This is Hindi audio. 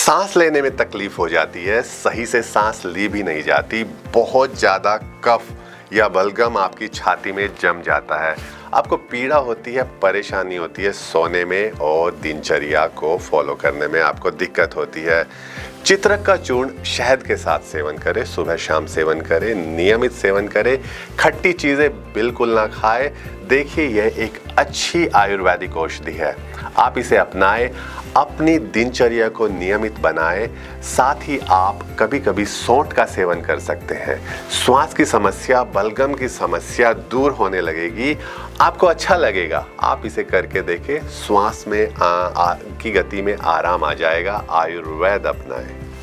सांस लेने में तकलीफ हो जाती है, सही से सांस ली भी नहीं जाती, बहुत ज़्यादा कफ या बलगम आपकी छाती में जम जाता है, आपको पीड़ा होती है, परेशानी होती है सोने में और दिनचर्या को फॉलो करने में आपको दिक्कत होती है। चित्रक का चूर्ण शहद के साथ सेवन करें, सुबह शाम सेवन करें, नियमित सेवन करें, खट्टी चीज़ें बिल्कुल ना खाएं। देखिए यह एक अच्छी आयुर्वेदिक औषधि है, आप इसे अपनाएं, अपनी दिनचर्या को नियमित बनाएं। साथ ही आप कभी कभी सौंठ का सेवन कर सकते हैं, श्वास की समस्या, बलगम की समस्या दूर होने लगेगी, आपको अच्छा लगेगा। आप इसे करके देखें, श्वास में की गति में आराम आ जाएगा। आयुर्वेद अपनाएं।